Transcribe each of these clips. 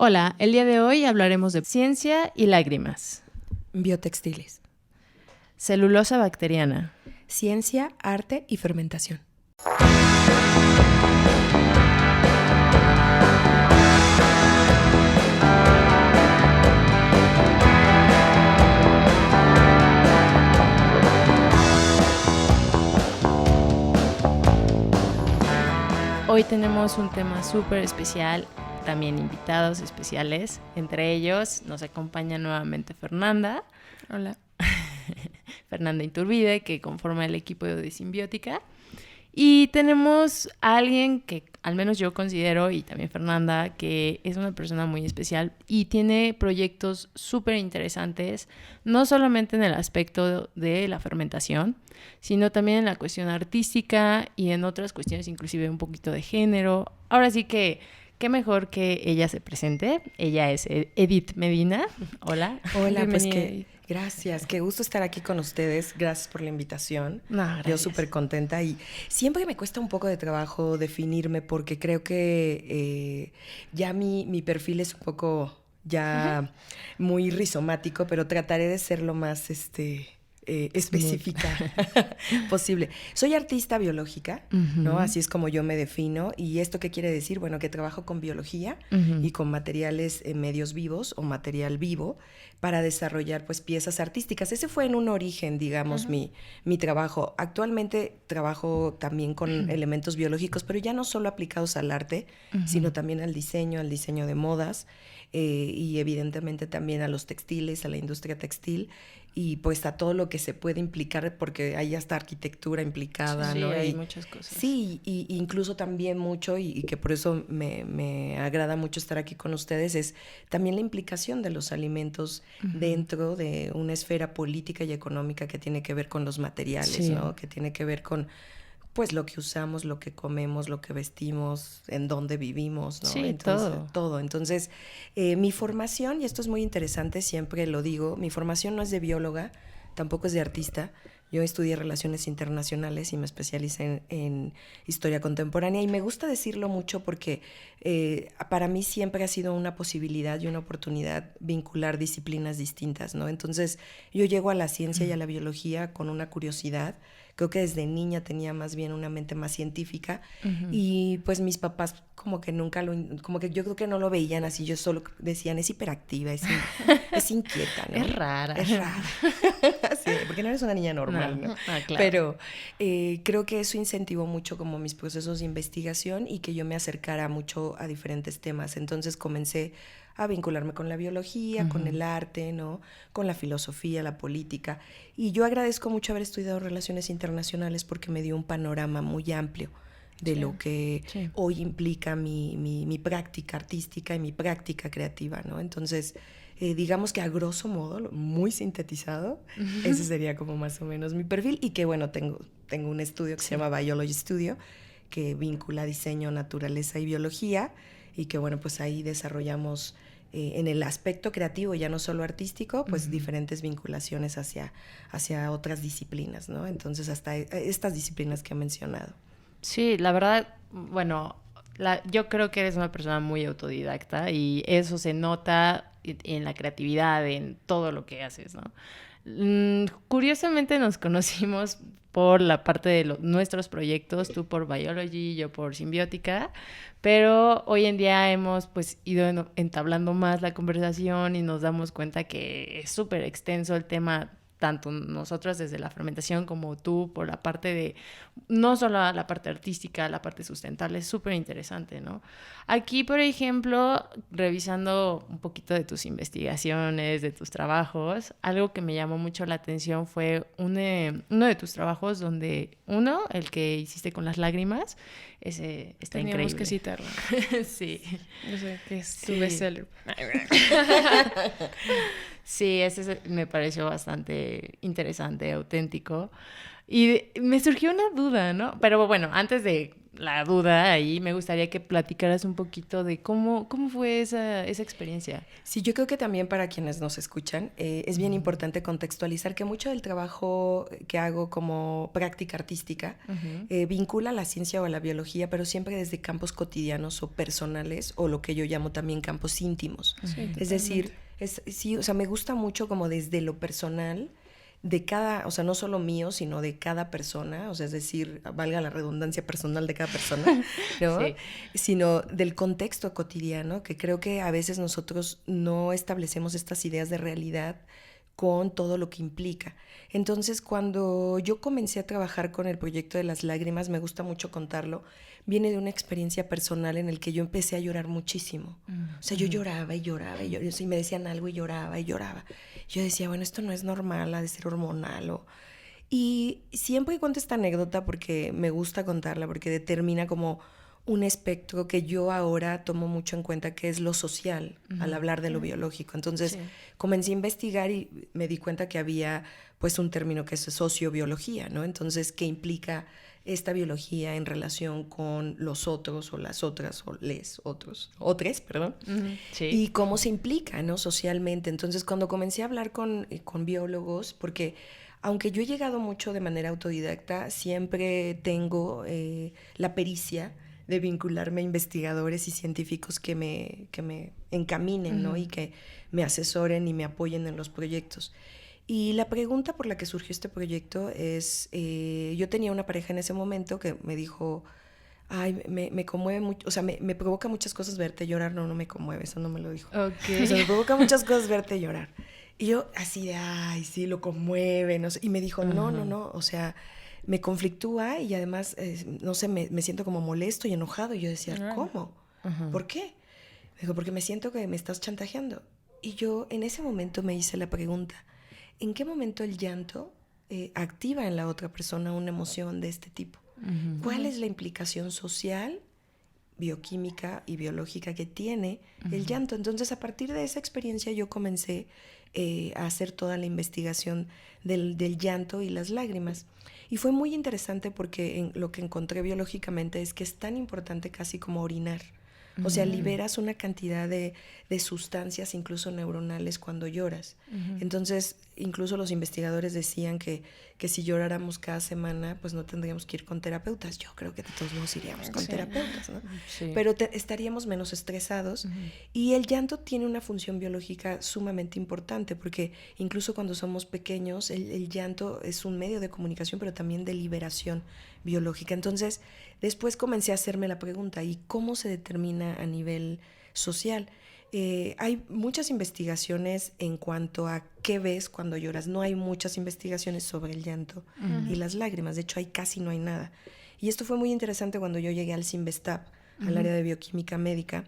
Hola, el día de hoy hablaremos de ciencia y lágrimas. Biotextiles. Celulosa bacteriana. Ciencia, arte y fermentación. Hoy tenemos un tema súper especial, también invitados especiales. Entre ellos nos acompaña nuevamente Fernanda. Hola. Fernanda Iturbide, que conforma el equipo de Simbiótica. Y tenemos a alguien que al menos yo considero, y también Fernanda, que es una persona muy especial y tiene proyectos súper interesantes, no solamente en el aspecto de la fermentación, sino también en la cuestión artística y en otras cuestiones, inclusive un poquito de género. Ahora sí que, qué mejor que ella se presente. Ella es Edith Medina. Hola. Hola, pues Bienvenida. gracias. Qué gusto estar aquí con ustedes. Gracias por la invitación. No, Yo súper contenta y siempre me cuesta un poco de trabajo definirme porque creo que ya mi perfil es un poco ya muy rizomático, pero trataré de ser lo más específica posible. Soy artista biológica, ¿no? Así es como yo me defino. ¿Y esto qué quiere decir? Bueno, que trabajo con biología y con materiales medios vivos o material vivo para desarrollar pues piezas artísticas. Ese fue en un origen, digamos, mi trabajo. Actualmente trabajo también con elementos biológicos, pero ya no solo aplicados al arte, sino también al diseño de modas y evidentemente también a los textiles, a la industria textil y pues a todo lo que se puede implicar porque hay hasta arquitectura implicada, sí, ¿no? hay y, muchas cosas. Sí, y incluso también mucho, y que por eso me agrada mucho estar aquí con ustedes, es también la implicación de los alimentos dentro de una esfera política y económica que tiene que ver con los materiales, ¿no? Que tiene que ver con pues lo que usamos, lo que comemos, lo que vestimos, en dónde vivimos, ¿no? Sí, Entonces, todo. Entonces, mi formación, y esto es muy interesante, siempre lo digo, mi formación no es de bióloga, tampoco es de artista. Yo estudié Relaciones Internacionales y me especialicé en Historia Contemporánea y me gusta decirlo mucho porque para mí siempre ha sido una posibilidad y una oportunidad vincular disciplinas distintas, ¿no? Entonces, yo llego a la ciencia y a la biología con una curiosidad. Creo que desde niña tenía más bien una mente más científica y pues mis papás como que nunca como que yo creo que no lo veían así, yo solo decían es hiperactiva, es inquieta, ¿no? Es rara. Es rara. Sí, porque no eres una niña normal, ¿no? Claro. Pero creo que eso incentivó mucho como mis procesos de investigación y que yo me acercara mucho a diferentes temas. Entonces comencé a vincularme con la biología, con el arte, ¿no? Con la filosofía, la política. Y yo agradezco mucho haber estudiado Relaciones Internacionales porque me dio un panorama muy amplio de lo que hoy implica mi práctica artística y mi práctica creativa, ¿no? Entonces, digamos que a grosso modo, muy sintetizado, ese sería como más o menos mi perfil. Y que bueno, tengo un estudio que se llama Biology Studio, que vincula diseño, naturaleza y biología, y que bueno, pues ahí desarrollamos en el aspecto creativo, ya no solo artístico, pues diferentes vinculaciones hacia otras disciplinas, ¿no? Entonces, hasta estas disciplinas que he mencionado. Sí, la verdad, bueno, yo creo que eres una persona muy autodidacta y eso se nota en la creatividad, en todo lo que haces, ¿no? Curiosamente nos conocimos por la parte de nuestros proyectos, tú por Biology, yo por Simbiótica, pero hoy en día hemos pues ido entablando más la conversación y nos damos cuenta que es súper extenso el tema, tanto nosotros desde la fermentación como tú por la parte de, no solo la parte artística, la parte sustentable, es súper interesante, ¿no? Aquí, por ejemplo, revisando un poquito de tus investigaciones, de tus trabajos, algo que me llamó mucho la atención fue uno de tus trabajos donde, el que hiciste con las lágrimas, ese está Teníamos increíble. que citarlo. Sí. Yo sé que es tu bestseller. Sí, ese me pareció bastante interesante, auténtico. Y me surgió una duda, ¿no? Pero bueno, antes de la duda ahí, me gustaría que platicaras un poquito de cómo fue esa experiencia. Sí, yo creo que también para quienes nos escuchan es bien importante contextualizar que mucho del trabajo que hago como práctica artística vincula a la ciencia o a la biología, pero siempre desde campos cotidianos o personales o lo que yo llamo también campos íntimos. Sí, Es decir, sí, o sea, me gusta mucho como desde lo personal de cada, o sea, no solo mío, sino de cada persona, o sea, es decir, valga la redundancia personal de cada persona, ¿no? Sí. Sino del contexto cotidiano, que creo que a veces nosotros no establecemos estas ideas de realidad con todo lo que implica. Entonces, cuando yo comencé a trabajar con el proyecto de las lágrimas, me gusta mucho contarlo, viene de una experiencia personal en el que yo empecé a llorar muchísimo. O sea, yo lloraba y lloraba y lloraba, y me decían algo y lloraba y lloraba. Yo decía, bueno, esto no es normal, ha de ser hormonal. Y siempre cuento esta anécdota porque me gusta contarla, porque determina como un espectro que yo ahora tomo mucho en cuenta, que es lo social, al hablar de lo biológico. Entonces, comencé a investigar y me di cuenta que había pues un término que es sociobiología, ¿no? Entonces, ¿qué implica esta biología en relación con los otros o las otras o les otros, otres, perdón? Sí. Y cómo se implica, ¿no? Socialmente. Entonces, cuando comencé a hablar con biólogos, porque aunque yo he llegado mucho de manera autodidacta, siempre tengo la pericia de vincularme a investigadores y científicos que me encaminen, ¿no? Y que me asesoren y me apoyen en los proyectos. Y la pregunta por la que surgió este proyecto es, yo tenía una pareja en ese momento que me dijo, ay, me conmueve mucho, o sea, me provoca muchas cosas verte llorar. No me conmueve, eso no me lo dijo. Okay. O sea, me provoca muchas cosas verte llorar. Y yo así de, ay, sí, lo conmueve, no sé. Y me dijo, no, o sea, me conflictúa y además, no sé, me siento como molesto y enojado. Y yo decía, ¿cómo? ¿Por qué? Me dijo, porque me siento que me estás chantajeando. Y yo en ese momento me hice la pregunta, ¿en qué momento el llanto activa en la otra persona una emoción de este tipo? ¿Cuál es la implicación social, bioquímica y biológica que tiene el llanto? Entonces, a partir de esa experiencia yo comencé a hacer toda la investigación del llanto y las lágrimas. Y fue muy interesante porque lo que encontré biológicamente es que es tan importante casi como orinar. O sea, liberas una cantidad de sustancias, incluso neuronales, cuando lloras. Entonces, incluso los investigadores decían que si lloráramos cada semana, pues no tendríamos que ir con terapeutas. Yo creo que de todos modos iríamos con terapeutas, ¿no? Sí. Pero estaríamos menos estresados. Y el llanto tiene una función biológica sumamente importante, porque incluso cuando somos pequeños, el llanto es un medio de comunicación, pero también de liberación biológica. Entonces, después comencé a hacerme la pregunta, ¿y cómo se determina a nivel social? Hay muchas investigaciones en cuanto a qué ves cuando lloras. No hay muchas investigaciones sobre el llanto y las lágrimas. De hecho, casi no hay nada. Y esto fue muy interesante cuando yo llegué al CIMBESTAB, al área de bioquímica médica,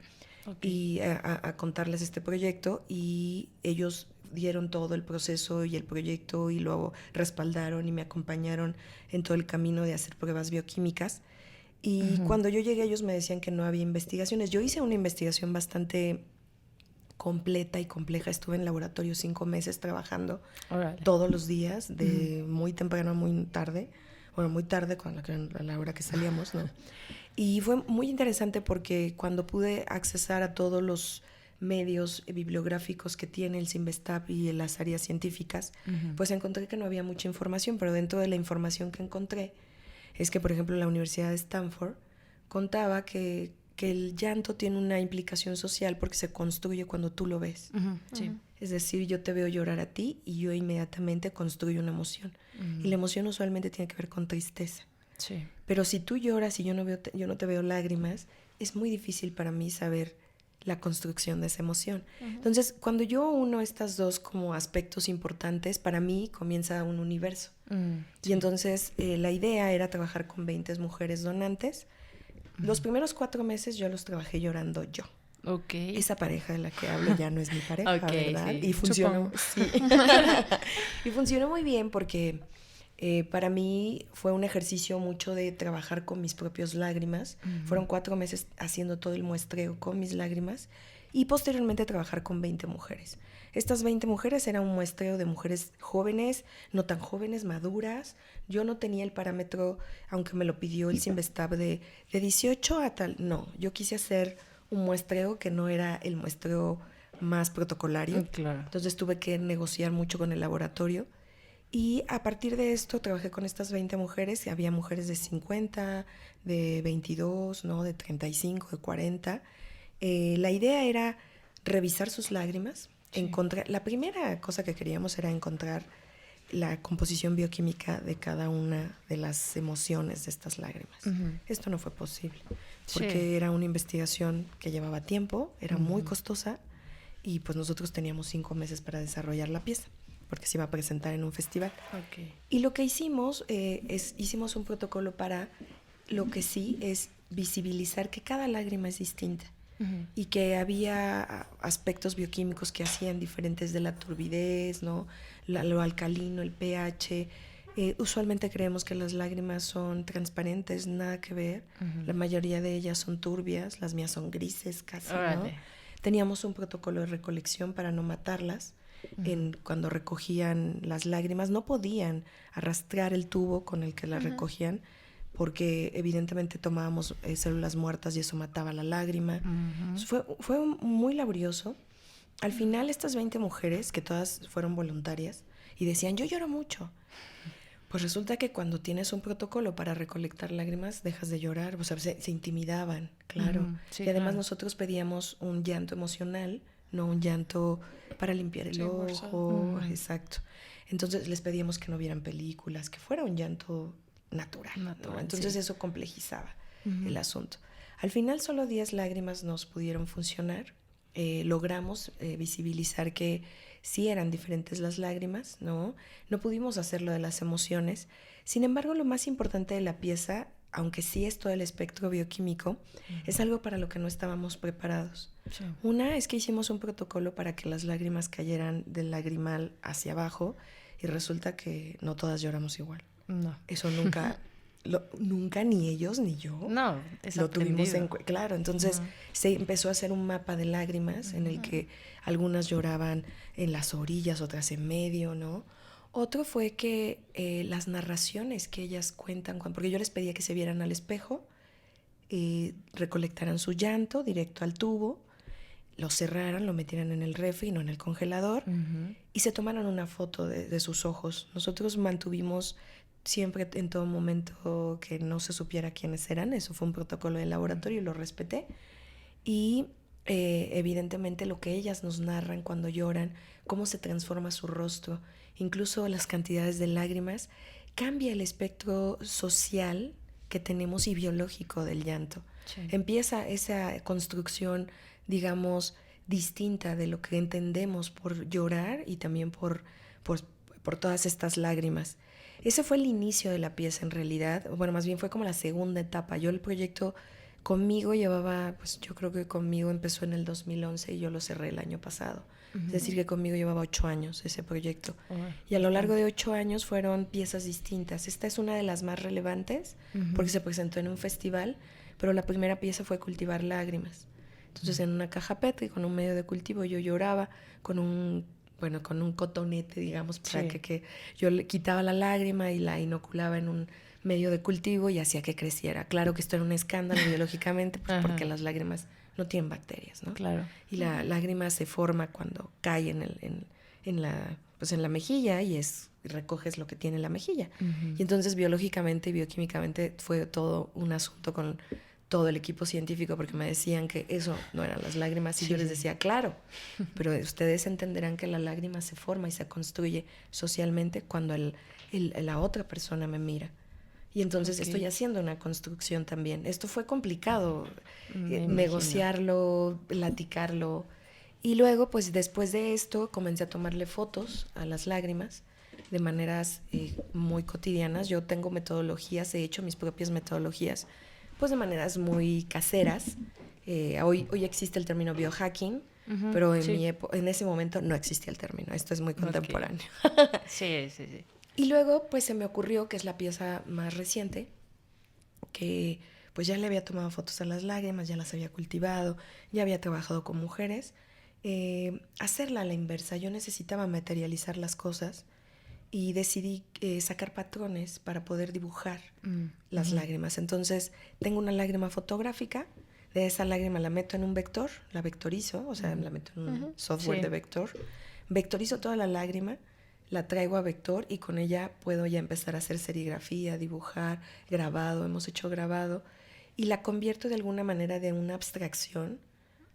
y a contarles este proyecto, y ellos dieron todo el proceso y el proyecto y luego respaldaron y me acompañaron en todo el camino de hacer pruebas bioquímicas. Y cuando yo llegué, ellos me decían que no había investigaciones. Yo hice una investigación bastante completa y compleja. Estuve en laboratorio 5 meses trabajando todos los días, de muy temprano a muy tarde. Bueno, muy tarde, a la hora que salíamos, ¿no? Y fue muy interesante porque cuando pude accesar a todos los medios bibliográficos que tiene el CIMBESTAB y las áreas científicas, pues encontré que no había mucha información, pero dentro de la información que encontré es que, por ejemplo, la Universidad de Stanford contaba que el llanto tiene una implicación social porque se construye cuando tú lo ves. Sí. Es decir, yo te veo llorar a ti y yo inmediatamente construyo una emoción. Y la emoción usualmente tiene que ver con tristeza. Sí. Pero si tú lloras y yo no te veo lágrimas, es muy difícil para mí saber la construcción de esa emoción. Entonces, cuando yo uno estos dos como aspectos importantes, para mí comienza un universo. Y entonces la idea era trabajar con 20 mujeres donantes. Los primeros 4 meses yo los trabajé llorando yo. Okay. Esa pareja de la que hablo ya no es mi pareja, ¿verdad? Sí. Y funcionó, y funcionó muy bien porque para mí fue un ejercicio mucho de trabajar con mis propias lágrimas. Fueron 4 meses haciendo todo el muestreo con mis lágrimas y posteriormente trabajar con 20 mujeres. Estas 20 mujeres era un muestreo de mujeres jóvenes, no tan jóvenes, maduras. Yo no tenía el parámetro, aunque me lo pidió el Cinvestav, de 18 a tal. No, yo quise hacer un muestreo que no era el muestreo más protocolario. Claro. Entonces tuve que negociar mucho con el laboratorio. Y a partir de esto trabajé con estas 20 mujeres. Había mujeres de 50, de 22, ¿no? De 35, de 40. La idea era revisar sus lágrimas. Sí. La primera cosa que queríamos era encontrar la composición bioquímica de cada una de las emociones de estas lágrimas. Uh-huh. Esto no fue posible, porque era una investigación que llevaba tiempo, era muy costosa, y pues nosotros teníamos 5 meses para desarrollar la pieza, porque se iba a presentar en un festival. Okay. Y lo que hicimos hicimos un protocolo para lo que sí es visibilizar que cada lágrima es distinta. Uh-huh. Y que había aspectos bioquímicos que hacían diferentes de la turbidez, ¿no? Lo alcalino, el pH. Usualmente creemos que las lágrimas son transparentes, nada que ver. Uh-huh. La mayoría de ellas son turbias, las mías son grises casi, ¿no? Teníamos un protocolo de recolección para no matarlas. Uh-huh. Cuando recogían las lágrimas no podían arrastrar el tubo con el que las recogían, porque evidentemente tomábamos células muertas y eso mataba la lágrima. Uh-huh. Fue muy laborioso. Al final estas 20 mujeres, que todas fueron voluntarias, y decían, yo lloro mucho. Pues resulta que cuando tienes un protocolo para recolectar lágrimas, dejas de llorar. O sea, se intimidaban, claro. Uh-huh. Sí, y además nosotros pedíamos un llanto emocional, no un llanto para limpiar el ojo. Uh-huh. Exacto. Entonces les pedíamos que no vieran películas, que fuera un llanto natural, ¿no? Entonces eso complejizaba el asunto. Al final solo 10 lágrimas nos pudieron funcionar. Logramos visibilizar que sí eran diferentes las lágrimas, ¿no? No pudimos hacerlo de las emociones. Sin embargo, lo más importante de la pieza, aunque sí es todo el espectro bioquímico, es algo para lo que no estábamos preparados. Sí. Una es que hicimos un protocolo para que las lágrimas cayeran del lagrimal hacia abajo, y resulta que no todas lloramos igual. No. Eso nunca, nunca ni ellos ni yo lo tuvimos en cuenta. Claro, entonces se empezó a hacer un mapa de lágrimas en el que algunas lloraban en las orillas, otras en medio, ¿no? Otro fue que las narraciones que ellas cuentan, porque yo les pedía que se vieran al espejo, recolectaran su llanto directo al tubo, lo cerraran, lo metieran en el refri, no en el congelador, y se tomaron una foto de sus ojos. Nosotros mantuvimos siempre, en todo momento, que no se supiera quiénes eran. Eso fue un protocolo del laboratorio y lo respeté. Y evidentemente lo que ellas nos narran cuando lloran, cómo se transforma su rostro, incluso las cantidades de lágrimas, cambia el espectro social que tenemos y biológico del llanto. Sí. Empieza esa construcción, digamos, distinta de lo que entendemos por llorar y también por todas estas lágrimas. Ese fue el inicio de la pieza en realidad. Bueno, más bien fue como la segunda etapa. Yo el proyecto conmigo llevaba, pues yo creo que conmigo empezó en el 2011 y yo lo cerré el año pasado. Es decir, que conmigo llevaba 8 años ese proyecto. Y a lo largo de 8 años fueron piezas distintas. Esta es una de las más relevantes porque se presentó en un festival, pero la primera pieza fue Cultivar lágrimas. Entonces en una caja Petri con un medio de cultivo yo lloraba con un cotonete, digamos, para que yo le quitaba la lágrima y la inoculaba en un medio de cultivo y hacía que creciera. Claro que esto era un escándalo biológicamente, pues, porque las lágrimas no tienen bacterias, ¿no? Claro. Y la lágrima se forma cuando cae en la mejilla y recoges lo que tiene la mejilla. Y entonces biológicamente y bioquímicamente fue todo un asunto con todo el equipo científico, porque me decían que eso no eran las lágrimas y yo les decía, claro, pero ustedes entenderán que la lágrima se forma y se construye socialmente cuando la otra persona me mira. Y entonces estoy haciendo una construcción también. Esto fue complicado, negociarlo, platicarlo. Y luego, pues después de esto, comencé a tomarle fotos a las lágrimas de maneras muy cotidianas. Yo tengo metodologías, he hecho mis propias metodologías, pues de maneras muy caseras. Hoy existe el término biohacking, pero en ese momento no existía el término. Esto es muy contemporáneo. Sí. Y luego, pues se me ocurrió, que es la pieza más reciente, que pues ya le había tomado fotos a las lágrimas, ya las había cultivado, ya había trabajado con mujeres. Hacerla a la inversa, yo necesitaba materializar las cosas y decidí sacar patrones para poder dibujar las lágrimas. Entonces tengo una lágrima fotográfica, de esa lágrima la meto en un vector, la vectorizo, o sea, la meto en un software de vector, vectorizo toda la lágrima, la traigo a vector y con ella puedo ya empezar a hacer serigrafía, dibujar, grabado, hemos hecho grabado, y la convierto de alguna manera de una abstracción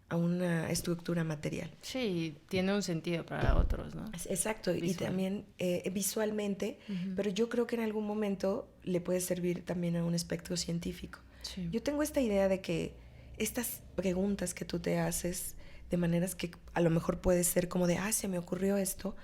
a una estructura material. Sí, tiene un sentido para otros, ¿no? Exacto, y también visualmente, pero yo creo que en algún momento le puede servir también a un espectro científico. Sí. Yo tengo esta idea de que estas preguntas que tú te haces, de maneras que a lo mejor puede ser como de, se me ocurrió esto,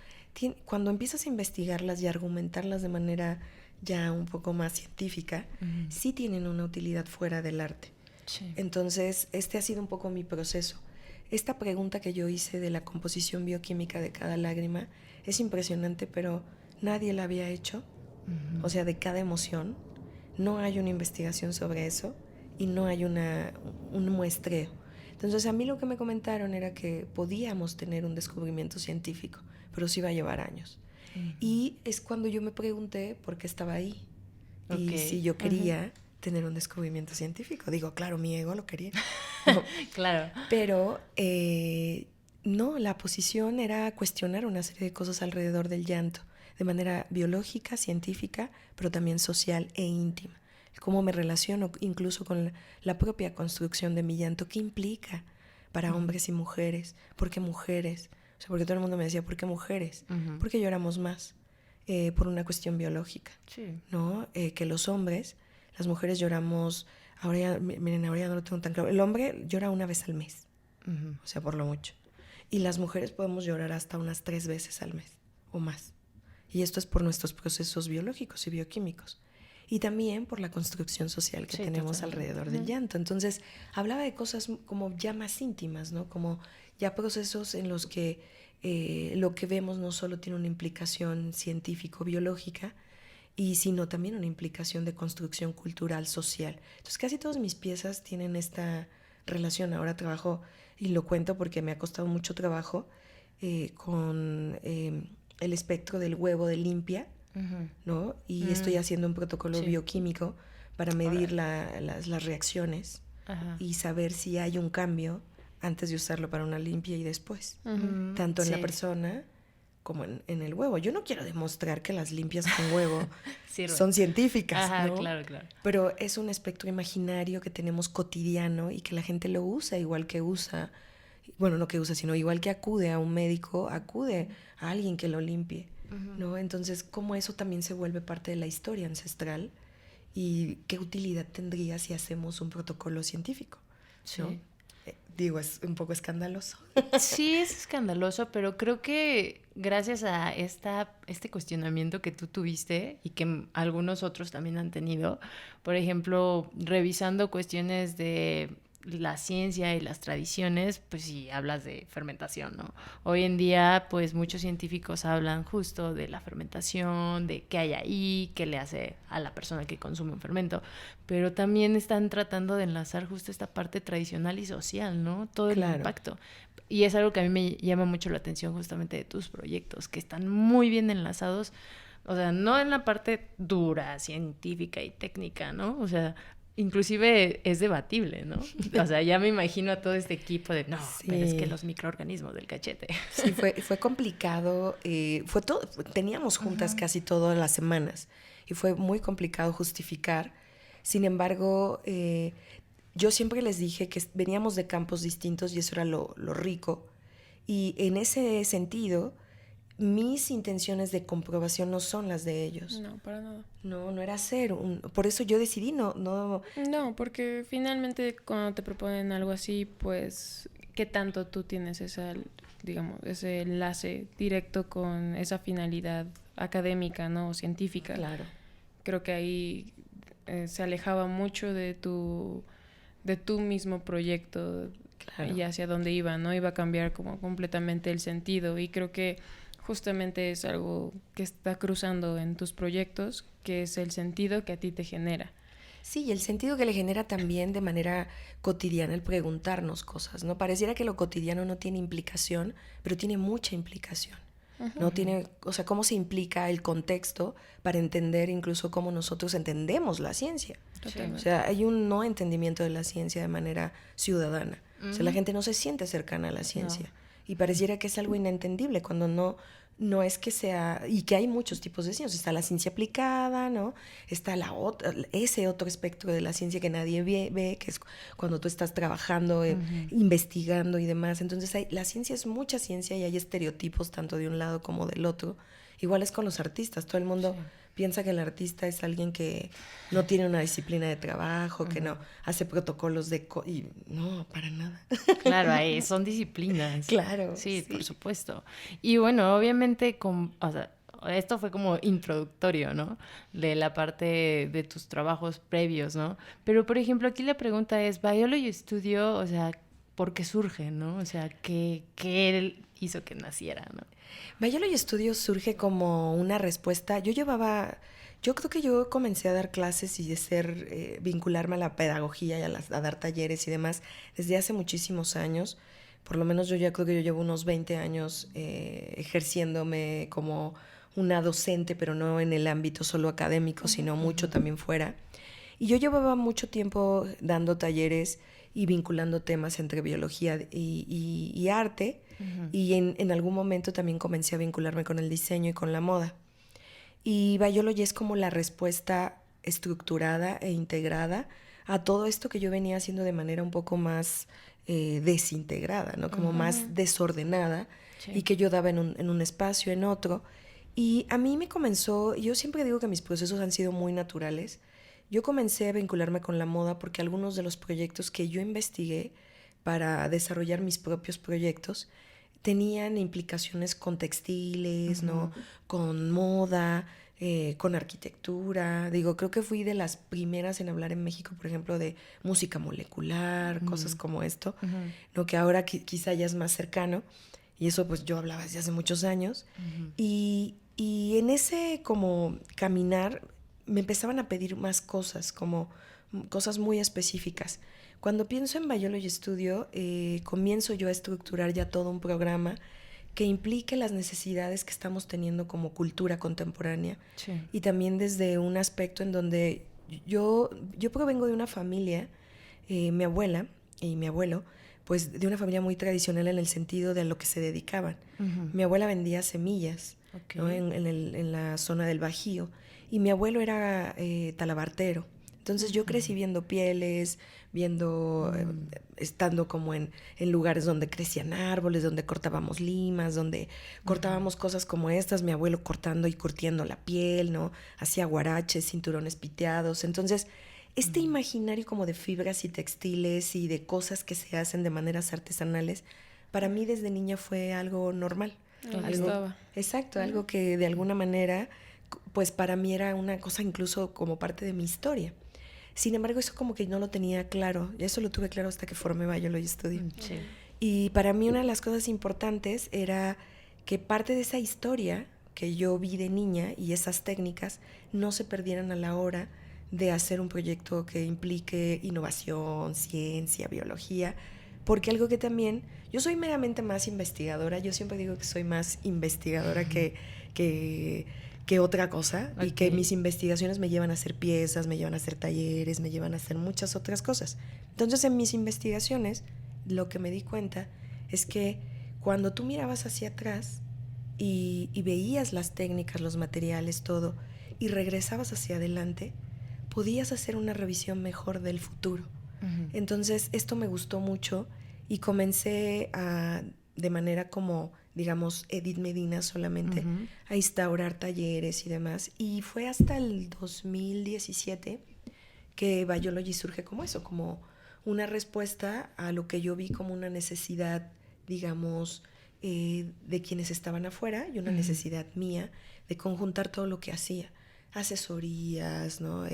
cuando empiezas a investigarlas y argumentarlas de manera ya un poco más científica, sí tienen una utilidad fuera del arte. Sí. Entonces, este ha sido un poco mi proceso. Esta pregunta que yo hice de la composición bioquímica de cada lágrima es impresionante, pero nadie la había hecho. O sea, de cada emoción. No hay una investigación sobre eso y no hay un muestreo. Entonces, a mí lo que me comentaron era que podíamos tener un descubrimiento científico, pero sí iba a llevar años. Y es cuando yo me pregunté por qué estaba ahí. Y si yo quería tener un descubrimiento científico. Digo, claro, mi ego lo quería. No. Claro. Pero no, la posición era cuestionar una serie de cosas alrededor del llanto, de manera biológica, científica, pero también social e íntima. Cómo me relaciono incluso con la propia construcción de mi llanto, qué implica para hombres y mujeres, por qué mujeres, o sea, porque todo el mundo me decía, ¿por qué mujeres? Porque lloramos más, por una cuestión biológica, sí. ¿No? Que los hombres, las mujeres lloramos, ahora ya no lo tengo tan claro, el hombre llora una vez al mes, o sea, por lo mucho, y las mujeres podemos llorar hasta unas 3 veces al mes o más, y esto es por nuestros procesos biológicos y bioquímicos, y también por la construcción social que tenemos alrededor del llanto. Entonces, hablaba de cosas como ya más íntimas, ¿no? Como ya procesos en los que lo que vemos no solo tiene una implicación científico-biológica, sino también una implicación de construcción cultural, social. Entonces, casi todas mis piezas tienen esta relación. Ahora trabajo, y lo cuento porque me ha costado mucho trabajo, con el espectro del huevo de limpia, ¿no? Y estoy haciendo un protocolo bioquímico para medir las reacciones y saber si hay un cambio antes de usarlo para una limpia y después, tanto en la persona como en el huevo. Yo no quiero demostrar que las limpias con huevo son científicas, ¿no? Claro. Pero es un espectro imaginario que tenemos cotidiano y que la gente lo usa igual que usa, bueno, no que usa, sino igual que acude a un médico, acude a alguien que lo limpie, ¿no? Entonces, cómo eso también se vuelve parte de la historia ancestral y qué utilidad tendría si hacemos un protocolo científico, ¿no? Sí. Digo, es un poco escandaloso. Sí, es escandaloso, pero creo que gracias a este cuestionamiento que tú tuviste y que algunos otros también han tenido, por ejemplo, revisando cuestiones de la ciencia y las tradiciones, pues sí, hablas de fermentación, ¿no? Hoy en día, pues muchos científicos hablan justo de la fermentación, de qué hay ahí, qué le hace a la persona que consume un fermento, pero también están tratando de enlazar justo esta parte tradicional y social, ¿no? Todo el impacto. Y es algo que a mí me llama mucho la atención justamente de tus proyectos, que están muy bien enlazados, o sea, no en la parte dura, científica y técnica, ¿no? O sea, inclusive es debatible, ¿no? O sea, ya me imagino a todo este equipo de, no, pero es que los microorganismos del cachete. Sí, fue complicado. Teníamos juntas casi todas las semanas y fue muy complicado justificar. Sin embargo, yo siempre les dije que veníamos de campos distintos y eso era lo rico. Y en ese sentido, mis intenciones de comprobación no son las de ellos. No, para nada. No era hacer por eso yo decidí no. No, porque finalmente cuando te proponen algo así, pues, ¿qué tanto tú tienes ese enlace directo con esa finalidad académica, ¿no? O científica? Claro. Creo que ahí se alejaba mucho de tu mismo proyecto. Claro. Y hacia dónde iba, ¿no? Iba a cambiar como completamente el sentido, y creo que justamente es algo que está cruzando en tus proyectos, que es el sentido que a ti te genera. Sí, y el sentido que le genera también de manera cotidiana el preguntarnos cosas, ¿no? Pareciera que lo cotidiano no tiene implicación, pero tiene mucha implicación. No tiene, o sea, cómo se implica el contexto para entender incluso cómo nosotros entendemos la ciencia. Totalmente. O sea, hay un no entendimiento de la ciencia de manera ciudadana. O sea, la gente no se siente cercana a la ciencia. Y pareciera que es algo inentendible cuando no es que sea, y que hay muchos tipos de ciencias. Está la ciencia aplicada, ¿no? Está ese otro espectro de la ciencia que nadie ve, que es cuando tú estás trabajando, investigando y demás. Entonces la ciencia es mucha ciencia y hay estereotipos tanto de un lado como del otro. Igual es con los artistas. Todo el mundo piensa que el artista es alguien que no tiene una disciplina de trabajo, que no hace protocolos y no, para nada. Claro, ahí son disciplinas. Claro. Sí, por supuesto. Y bueno, obviamente, o sea, esto fue como introductorio, ¿no? De la parte de tus trabajos previos, ¿no? Pero, por ejemplo, aquí la pregunta es, Biology Studio, o sea, ¿por qué surge, no? O sea, ¿qué hizo que naciera, no? Biology Studio surge como una respuesta. Yo creo que yo comencé a dar clases y vincularme a la pedagogía y a dar talleres y demás desde hace muchísimos años. Por lo menos yo ya creo que yo llevo unos 20 años ejerciéndome como una docente, pero no en el ámbito solo académico, sino mucho también fuera. Y yo llevaba mucho tiempo dando talleres y vinculando temas entre biología y arte. Y en algún momento también comencé a vincularme con el diseño y con la moda. Y Biology es como la respuesta estructurada e integrada a todo esto que yo venía haciendo de manera un poco más desintegrada, ¿no? Como más desordenada, y que yo daba en un espacio, en otro. Y a mí yo siempre digo que mis procesos han sido muy naturales. Yo comencé a vincularme con la moda porque algunos de los proyectos que yo investigué para desarrollar mis propios proyectos tenían implicaciones con textiles, ¿no? Con moda, con arquitectura. Digo, creo que fui de las primeras en hablar en México, por ejemplo, de música molecular, cosas como esto, ¿no? Que ahora quizá ya es más cercano. Y eso pues yo hablaba desde hace muchos años. Y en ese como caminar me empezaban a pedir más cosas, como cosas muy específicas. Cuando pienso en Biology Studio, comienzo yo a estructurar ya todo un programa que implique las necesidades que estamos teniendo como cultura contemporánea. Sí. Y también desde un aspecto en donde yo provengo de una familia, mi abuela y mi abuelo, pues de una familia muy tradicional en el sentido de a lo que se dedicaban. Mi abuela vendía semillas, ¿no? en la zona del Bajío, y mi abuelo era talabartero. Entonces yo crecí viendo pieles, estando como en lugares donde crecían árboles, donde cortábamos limas, donde cortábamos cosas como estas, mi abuelo cortando y curtiendo la piel, ¿no? Hacía guaraches, cinturones piteados. Entonces, este imaginario como de fibras y textiles y de cosas que se hacen de maneras artesanales, para mí desde niña fue algo normal. Exacto, algo que de alguna manera, pues para mí era una cosa incluso como parte de mi historia. Sin embargo, eso como que no lo tenía claro. Y eso lo tuve claro hasta que formé Biology Studio. Sí. Y para mí una de las cosas importantes era que parte de esa historia que yo vi de niña y esas técnicas no se perdieran a la hora de hacer un proyecto que implique innovación, ciencia, biología. Porque algo que también... Yo soy meramente más investigadora. Yo siempre digo que soy más investigadora que otra cosa, y que mis investigaciones me llevan a hacer piezas, me llevan a hacer talleres, me llevan a hacer muchas otras cosas. Entonces, en mis investigaciones, lo que me di cuenta es que cuando tú mirabas hacia atrás y veías las técnicas, los materiales, todo, y regresabas hacia adelante, podías hacer una revisión mejor del futuro. Entonces, esto me gustó mucho y comencé de manera como... digamos, Edith Medina solamente, a instaurar talleres y demás. Y fue hasta el 2017 que Biology surge como eso, como una respuesta a lo que yo vi como una necesidad, digamos, de quienes estaban afuera, y una necesidad mía de conjuntar todo lo que hacía. Asesorías, ¿no?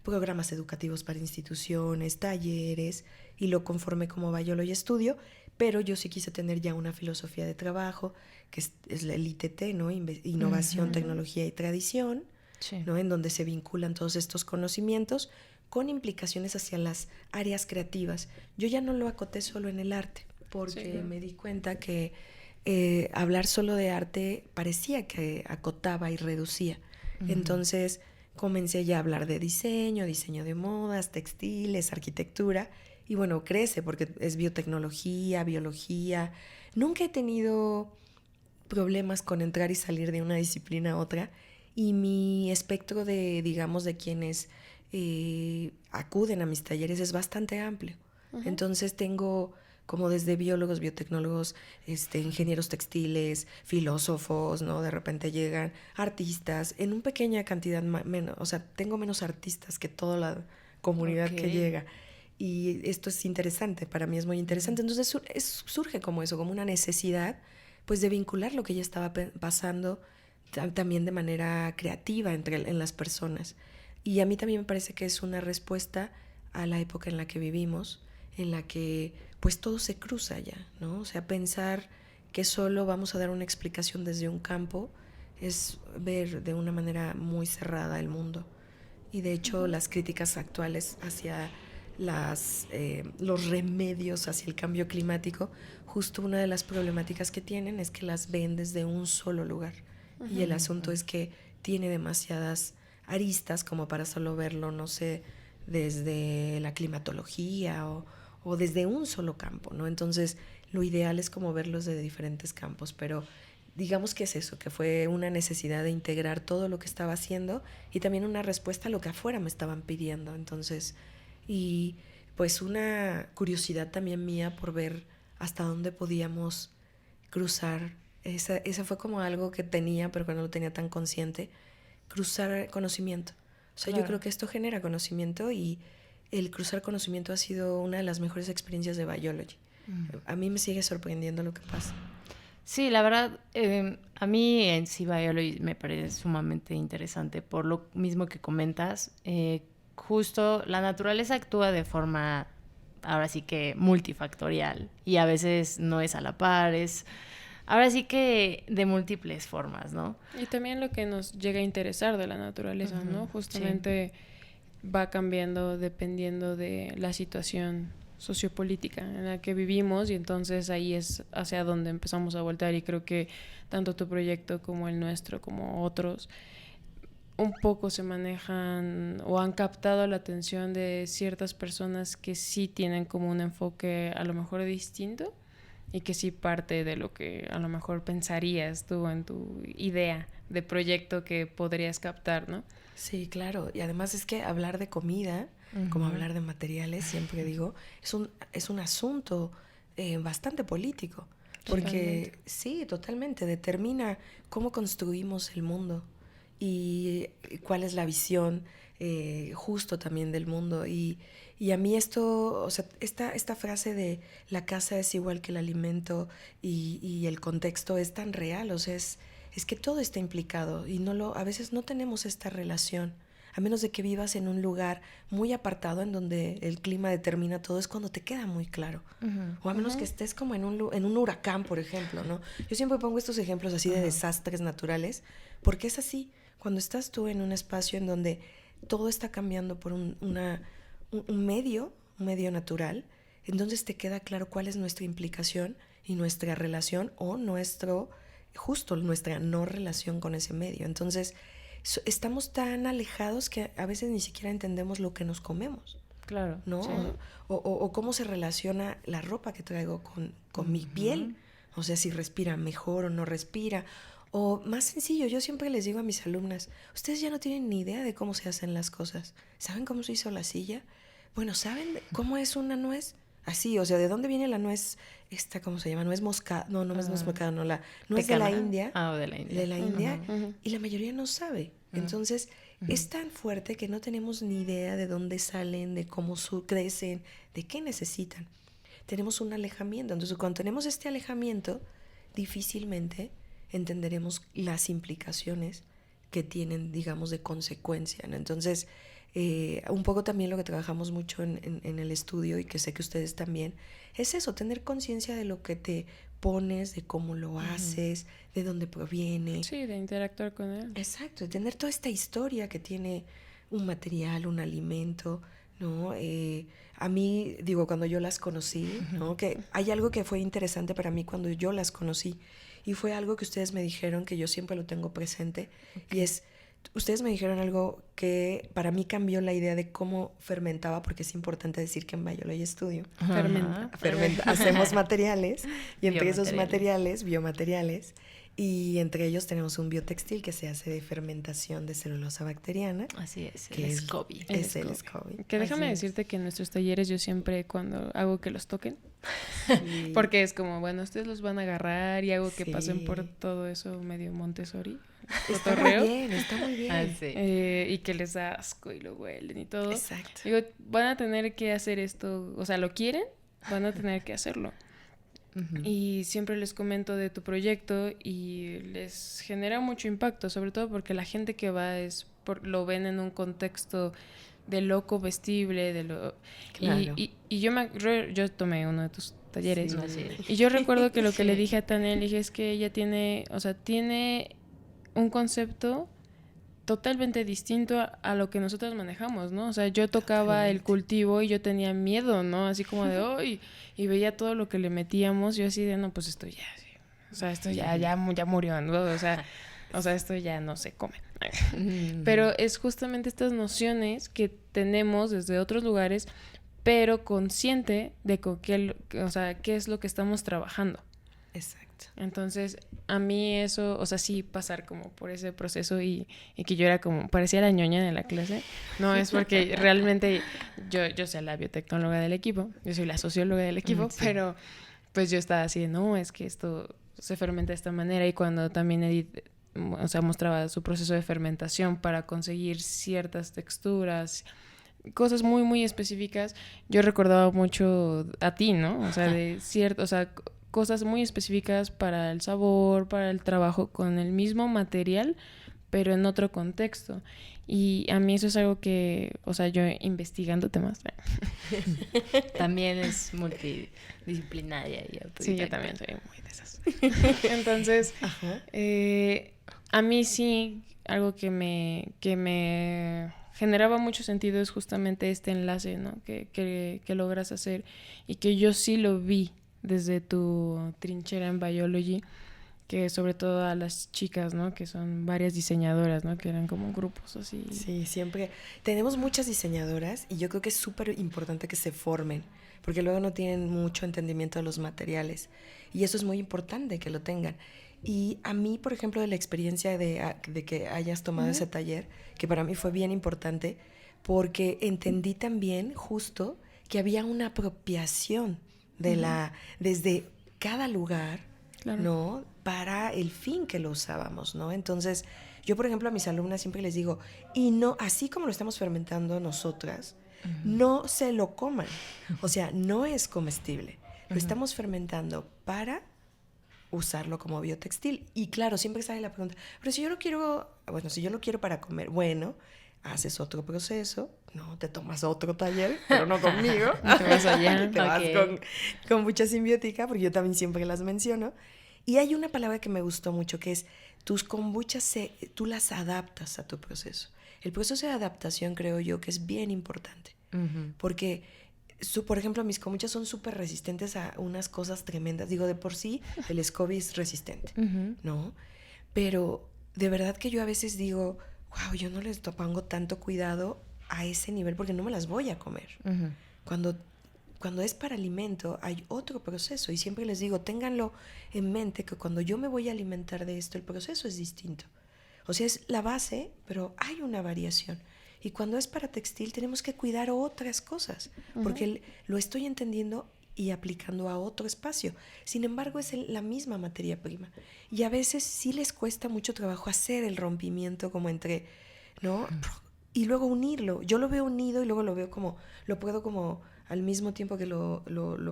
Programas educativos para instituciones, talleres, y lo conformé como Biology Studio. Pero yo sí quise tener ya una filosofía de trabajo, que es el ITT, ¿no? Innovación, tecnología y tradición, sí, ¿no? En donde se vinculan todos estos conocimientos con implicaciones hacia las áreas creativas. Yo ya no lo acoté solo en el arte, porque me di cuenta que hablar solo de arte parecía que acotaba y reducía. Entonces comencé ya a hablar de diseño de modas, textiles, arquitectura, y bueno, crece porque es biotecnología, biología. Nunca he tenido problemas con entrar y salir de una disciplina a otra, y mi espectro de, digamos, de quienes acuden a mis talleres es bastante amplio. Entonces tengo como desde biólogos, biotecnólogos, ingenieros textiles, filósofos, ¿no? De repente llegan artistas, en una pequeña cantidad menos, o sea, tengo menos artistas que toda la comunidad que llega. Y esto es interesante, para mí es muy interesante. Entonces surge como eso, como una necesidad, pues, de vincular lo que ya estaba pasando también de manera creativa en las personas. Y a mí también me parece que es una respuesta a la época en la que vivimos, en la que pues todo se cruza ya, ¿no? O sea, pensar que solo vamos a dar una explicación desde un campo es ver de una manera muy cerrada el mundo. Y de hecho las críticas actuales hacia los remedios hacia el cambio climático, justo una de las problemáticas que tienen es que las ven desde un solo lugar. Y el asunto es que tiene demasiadas aristas como para solo verlo, no sé, desde la climatología o desde un solo campo, ¿no? Entonces, lo ideal es como verlos de diferentes campos, pero digamos que es eso, que fue una necesidad de integrar todo lo que estaba haciendo y también una respuesta a lo que afuera me estaban pidiendo. Entonces, y pues una curiosidad también mía por ver hasta dónde podíamos cruzar. Esa fue como algo que tenía, pero que no lo tenía tan consciente, cruzar conocimiento. O sea, yo creo que esto genera conocimiento, y el cruzar conocimiento ha sido una de las mejores experiencias de Biology. A mí me sigue sorprendiendo lo que pasa. Sí, la verdad, a mí en sí Biology me parece sumamente interesante por lo mismo que comentas. Justo la naturaleza actúa de forma, ahora sí que multifactorial, y a veces no es a la par, es ahora sí que de múltiples formas, ¿no? Y también lo que nos llega a interesar de la naturaleza, ¿no? Justamente va cambiando dependiendo de la situación sociopolítica en la que vivimos, y entonces ahí es hacia donde empezamos a voltear, y creo que tanto tu proyecto como el nuestro, como otros, un poco se manejan o han captado la atención de ciertas personas que sí tienen como un enfoque a lo mejor distinto, y que sí parte de lo que a lo mejor pensarías tú en tu idea de proyecto que podrías captar, ¿no? Sí, claro. Y además es que hablar de comida, como hablar de materiales, siempre digo, es un asunto bastante político. Porque sí, totalmente, determina cómo construimos el mundo y cuál es la visión justo también del mundo. Y a mí esto, o sea, esta frase de la casa es igual que el alimento y el contexto es tan real, o sea, es que todo está implicado y a veces no tenemos esta relación. A menos de que vivas en un lugar muy apartado en donde el clima determina todo, es cuando te queda muy claro. O a menos que estés como en un huracán, por ejemplo, ¿no? Yo siempre pongo estos ejemplos así de desastres naturales, porque es así. Cuando estás tú en un espacio en donde todo está cambiando por un medio natural, entonces te queda claro cuál es nuestra implicación y nuestra relación o nuestra no relación con ese medio. Entonces, estamos tan alejados que a veces ni siquiera entendemos lo que nos comemos. Claro. ¿No? Sí. O cómo se relaciona la ropa que traigo con mi piel. O sea, si respira mejor o no respira. O más sencillo, yo siempre les digo a mis alumnas, ustedes ya no tienen ni idea de cómo se hacen las cosas. ¿Saben cómo se hizo la silla? Bueno, ¿saben cómo es una nuez? Así, o sea, ¿de dónde viene la nuez cómo se llama? Nuez moscada. No es nuez moscada, no, la nuez de la India. De la India. De la India. Y la mayoría no sabe. Entonces, es tan fuerte que no tenemos ni idea de dónde salen, de cómo crecen, de qué necesitan. Tenemos un alejamiento. Entonces, cuando tenemos este alejamiento, difícilmente entenderemos las implicaciones que tienen, digamos, de consecuencia, ¿no? Entonces, un poco también lo que trabajamos mucho en el estudio, y que sé que ustedes también, es eso, tener conciencia de lo que te pones, de cómo lo haces, de dónde proviene. Sí, de interactuar con él. Exacto, de tener toda esta historia que tiene un material, un alimento, ¿no? A mí, digo, cuando yo las conocí, ¿no? Que hay algo que fue interesante para mí cuando yo las conocí, y fue algo que ustedes me dijeron que yo siempre lo tengo presente, y es, ustedes me dijeron algo que para mí cambió la idea de cómo fermentaba, porque es importante decir que en Biology Studio hacemos materiales, y entre esos materiales, biomateriales, y entre ellos tenemos un biotextil que se hace de fermentación de celulosa bacteriana. Así es, que el SCOBY. Es el SCOBY. Que déjame decirte que en nuestros talleres yo siempre cuando hago que los toquen, sí. Porque es como, bueno, ustedes los van a agarrar y hago que pasen por todo eso medio Montessori. Está muy bien. Ah, sí. Y que les da asco y lo huelen y todo. Exacto. Digo, van a tener que hacer esto, o sea, ¿lo quieren? Van a tener que hacerlo. Y siempre les comento de tu proyecto y les genera mucho impacto, sobre todo porque la gente que va lo ven en un contexto de lo comestible, de lo... Claro. Y yo tomé uno de tus talleres, sí. Y yo recuerdo que lo que le dije a Tania, le dije es que ella tiene un concepto totalmente distinto a lo que nosotros manejamos, ¿no? O sea, yo tocaba el cultivo y yo tenía miedo, ¿no? Así como de hoy, y veía todo lo que le metíamos, yo así de, no, pues esto ya, sí. O sea, esto ya murió, ¿no? O sea, esto ya no se come. Pero es justamente estas nociones que tenemos desde otros lugares, pero consciente de qué es lo que estamos trabajando. Exacto. Entonces, a mí eso, o sea, sí pasar como por ese proceso y que yo era como, parecía la ñoña de la clase, no es porque realmente yo soy la biotecnóloga del equipo, yo soy la socióloga del equipo, sí. Pero pues yo estaba así de, no, es que esto se fermenta de esta manera, y cuando también Edith, o sea, mostraba su proceso de fermentación para conseguir ciertas texturas, cosas muy, muy específicas, yo recordaba mucho a ti, ¿no? O sea, cosas muy específicas para el sabor, para el trabajo con el mismo material, pero en otro contexto. Y a mí eso es algo que, o sea, yo investigando temas. También es multidisciplinaria y autodidacta. Sí, yo también soy muy de esas. Entonces, a mí sí, algo que me generaba mucho sentido es justamente este enlace, ¿no? Que logras hacer, y que yo sí lo vi desde tu trinchera en Biology, que sobre todo a las chicas, ¿no? Que son varias diseñadoras, ¿no? Que eran como grupos así. Sí, siempre tenemos muchas diseñadoras, y yo creo que es súper importante que se formen, porque luego no tienen mucho entendimiento de los materiales, y eso es muy importante que lo tengan. Y a mí, por ejemplo, de la experiencia de que hayas tomado ese taller, que para mí fue bien importante, porque entendí también justo que había una apropiación desde cada lugar, claro, ¿no? Para el fin que lo usábamos, ¿no? Entonces, yo, por ejemplo, a mis alumnas siempre les digo, y no, así como lo estamos fermentando nosotras, no se lo coman. O sea, no es comestible. Lo estamos fermentando para usarlo como biotextil. Y claro, siempre sale la pregunta, pero si yo lo quiero para comer, bueno, haces otro proceso, no, te tomas otro taller, pero no conmigo. Te vas allá. Te vas con mucha simbiótica, porque yo también siempre las menciono. Y hay una palabra que me gustó mucho, que es tus kombuchas, tú las adaptas a tu proceso. El proceso de adaptación creo yo que es bien importante, porque por ejemplo, mis kombuchas son súper resistentes a unas cosas tremendas. Digo, de por sí el SCOBY es resistente, ¿no? Pero de verdad que yo a veces digo, wow, yo no les pongo tanto cuidado a ese nivel porque no me las voy a comer. Cuando es para alimento hay otro proceso, y siempre les digo, ténganlo en mente, que cuando yo me voy a alimentar de esto, el proceso es distinto. O sea, es la base, pero hay una variación. Y cuando es para textil tenemos que cuidar otras cosas, porque lo estoy entendiendo y aplicando a otro espacio. Sin embargo, es la misma materia prima. Y a veces sí les cuesta mucho trabajo hacer el rompimiento como entre, ¿no? Y luego unirlo. Yo lo veo unido y luego lo veo como, lo puedo como, al mismo tiempo que lo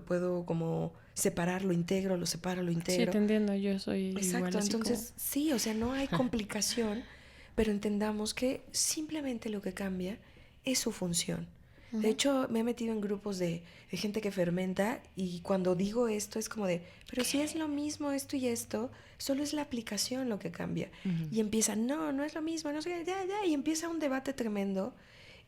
puedo como separar, lo integro, lo separo, lo integro. Sí, te entiendo, yo soy exacto, igual, así entonces como... sí, o sea, no hay complicación, pero entendamos que simplemente lo que cambia es su función. De hecho, me he metido en grupos de gente que fermenta, y cuando digo esto es como de, pero si es lo mismo esto y esto, solo es la aplicación lo que cambia. Y empieza, no es lo mismo, no sé, ya, y empieza un debate tremendo.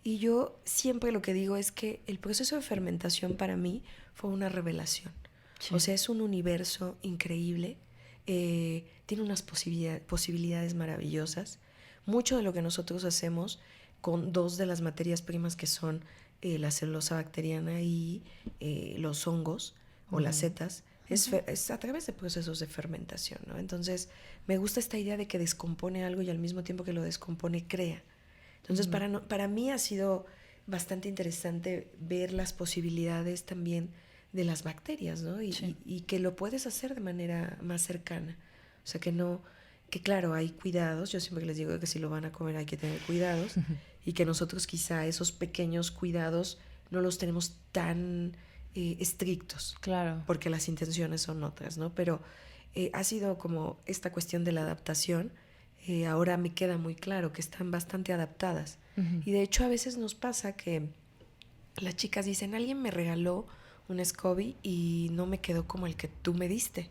Y yo siempre lo que digo es que el proceso de fermentación para mí fue una revelación. Sí. O sea, es un universo increíble, tiene unas posibilidades maravillosas. Mucho de lo que nosotros hacemos con dos de las materias primas que son la celulosa bacteriana y los hongos o las setas, es a través de procesos de fermentación, ¿no? Entonces, me gusta esta idea de que descompone algo y al mismo tiempo que lo descompone, crea. Entonces, para mí ha sido bastante interesante ver las posibilidades también de las bacterias, ¿no? Y que lo puedes hacer de manera más cercana. O sea, que claro, hay cuidados. Yo siempre les digo que si lo van a comer hay que tener cuidados. Y que nosotros quizá esos pequeños cuidados no los tenemos tan estrictos. Claro. Porque las intenciones son otras, ¿no? Pero ha sido como esta cuestión de la adaptación. Ahora me queda muy claro que están bastante adaptadas. Y de hecho a veces nos pasa que las chicas dicen, alguien me regaló un SCOBY y no me quedó como el que tú me diste.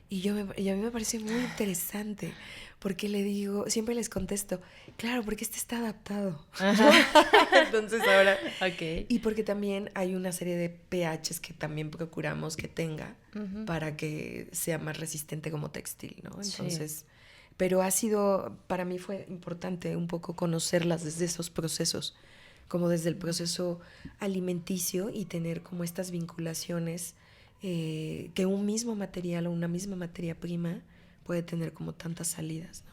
Y a mí me parece muy interesante porque le digo, siempre les contesto, claro, porque este está adaptado. Entonces ahora... Okay. Y porque también hay una serie de pHs que también procuramos que tenga para que sea más resistente como textil, ¿no? Entonces... Sí. Pero para mí fue importante un poco conocerlas desde esos procesos, como desde el proceso alimenticio y tener como estas vinculaciones que un mismo material o una misma materia prima puede tener como tantas salidas, ¿no?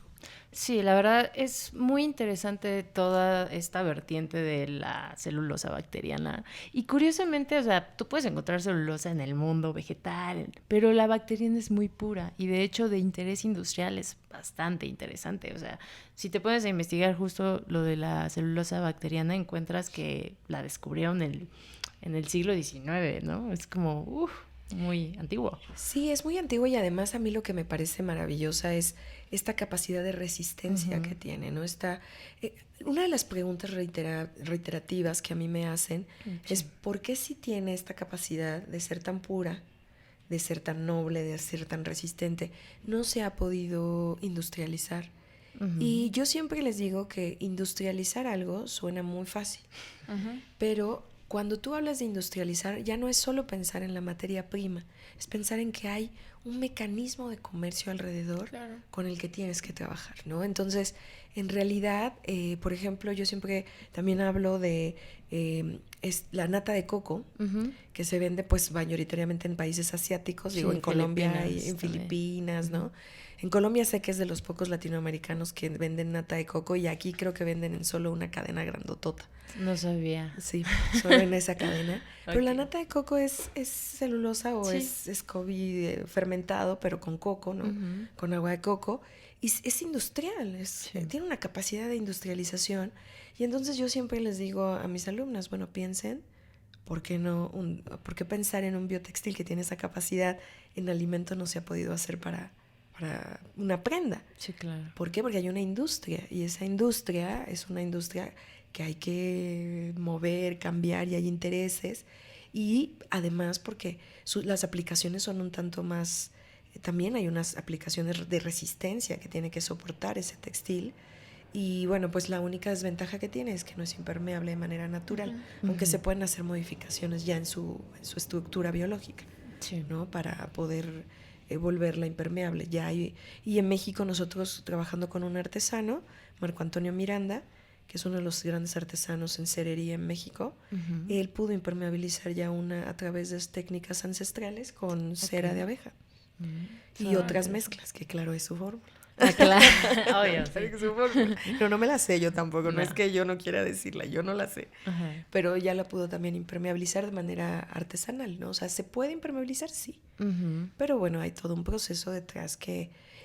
Sí, la verdad es muy interesante toda esta vertiente de la celulosa bacteriana. Y curiosamente, o sea, tú puedes encontrar celulosa en el mundo vegetal, pero la bacteriana es muy pura y de hecho de interés industrial es bastante interesante. O sea, si te pones a investigar justo lo de la celulosa bacteriana, encuentras que la descubrieron en el siglo XIX, ¿no? Es como, muy antiguo. Sí, es muy antiguo y además a mí lo que me parece maravillosa es esta capacidad de resistencia que tiene, ¿no? Una de las preguntas reiterativas que a mí me hacen es ¿por qué si tiene esta capacidad de ser tan pura, de ser tan noble, de ser tan resistente, no se ha podido industrializar? Y yo siempre les digo que industrializar algo suena muy fácil, pero cuando tú hablas de industrializar, ya no es solo pensar en la materia prima, es pensar en que hay un mecanismo de comercio alrededor con el que tienes que trabajar, ¿no? Entonces, en realidad, por ejemplo, yo siempre también hablo de la nata de coco, que se vende pues mayoritariamente en países asiáticos, digo, en Colombia y en Filipinas, ¿no? En Colombia sé que es de los pocos latinoamericanos que venden nata de coco y aquí creo que venden en solo una cadena grandotota. No sabía. Sí, solo en esa cadena. Pero la nata de coco es celulosa o es SCOBY fermentado, pero con coco, ¿no? Con agua de coco. Y es industrial, tiene una capacidad de industrialización. Y entonces yo siempre les digo a mis alumnas, bueno, piensen, ¿por qué pensar en un biotextil que tiene esa capacidad en alimento no se ha podido hacer para una prenda? Sí, claro. ¿Por qué? Porque hay una industria y esa industria es una industria que hay que mover, cambiar y hay intereses y además porque las aplicaciones son un tanto más, también hay unas aplicaciones de resistencia que tiene que soportar ese textil y bueno, pues la única desventaja que tiene es que no es impermeable de manera natural, aunque se pueden hacer modificaciones ya en su estructura biológica, ¿no? Para poder volverla impermeable. Y en México nosotros trabajando con un artesano, Marco Antonio Miranda, que es uno de los grandes artesanos en cerería en México, él pudo impermeabilizar ya a través de técnicas ancestrales con cera de abeja y otras mezclas, que claro es su fórmula. Claro. Obvio, sí. No me la sé yo tampoco, no es que yo no quiera decirla, yo no la sé. Pero ya la pudo también impermeabilizar de manera artesanal, ¿no? O sea, ¿se puede impermeabilizar? Sí. Pero bueno, hay todo un proceso detrás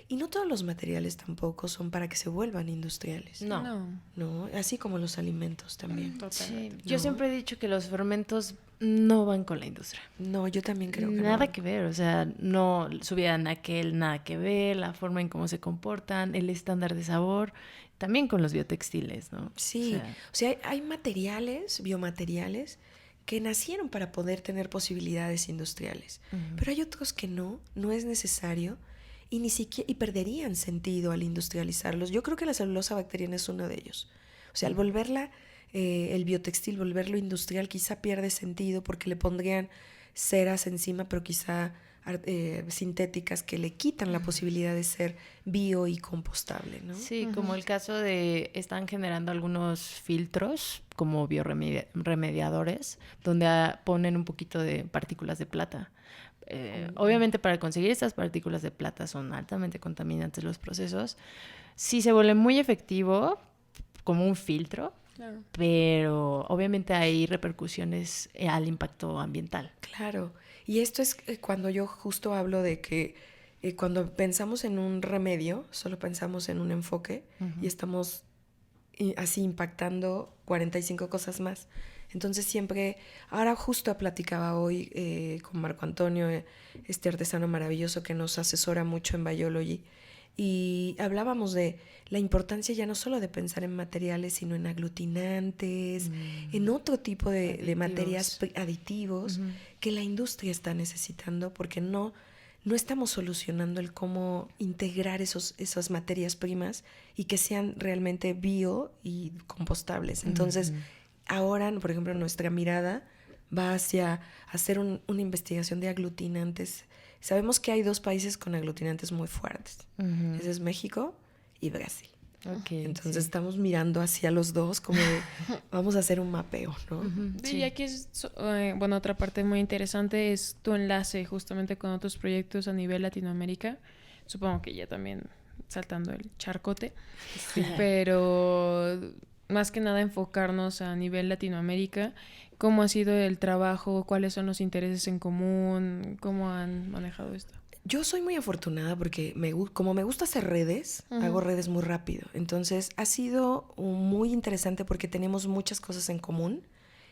y no todos los materiales tampoco son para que se vuelvan industriales. No, así como los alimentos también. Sí. Yo siempre he dicho que los fermentos no van con la industria. No, yo también creo que nada que ver, o sea, no su vida anaquel, nada que ver, la forma en cómo se comportan, el estándar de sabor, también con los biotextiles, ¿no? Sí, o sea hay materiales, biomateriales que nacieron para poder tener posibilidades industriales, pero hay otros que no es necesario y ni siquiera y perderían sentido al industrializarlos. Yo creo que la celulosa bacteriana es uno de ellos. O sea, al volverla el biotextil, volverlo industrial, quizá pierde sentido porque le pondrían ceras encima, pero quizá sintéticas que le quitan la posibilidad de ser bio y compostable, ¿no? Sí, como el caso de están generando algunos filtros como bioremediadores donde ponen un poquito de partículas de plata. Obviamente para conseguir estas partículas de plata son altamente contaminantes los procesos. Sí se vuelve muy efectivo como un filtro, claro, pero obviamente hay repercusiones al impacto ambiental. Claro, y esto es cuando yo justo hablo de que cuando pensamos en un remedio, solo pensamos en un enfoque y estamos así impactando 45 cosas más. Entonces siempre, ahora justo platicaba hoy con Marco Antonio, este artesano maravilloso que nos asesora mucho en Biology, y hablábamos de la importancia ya no solo de pensar en materiales, sino en aglutinantes, en otro tipo de materias aditivos que la industria está necesitando, porque no estamos solucionando el cómo integrar esas materias primas y que sean realmente bio y compostables. Entonces, ahora, por ejemplo, nuestra mirada va hacia hacer una investigación de aglutinantes. Sabemos que hay 2 países con aglutinantes muy fuertes. Ese es México y Brasil. Okay, entonces sí, estamos mirando hacia los 2 como de vamos a hacer un mapeo, ¿no? Sí. Y aquí bueno, otra parte muy interesante es tu enlace justamente con otros proyectos a nivel Latinoamérica. Supongo que ya también saltando el charcote, sí, pero más que nada enfocarnos a nivel Latinoamérica. ¿Cómo ha sido el trabajo? ¿Cuáles son los intereses en común? ¿Cómo han manejado esto? Yo soy muy afortunada porque como me gusta hacer redes, hago redes muy rápido. Entonces ha sido muy interesante porque tenemos muchas cosas en común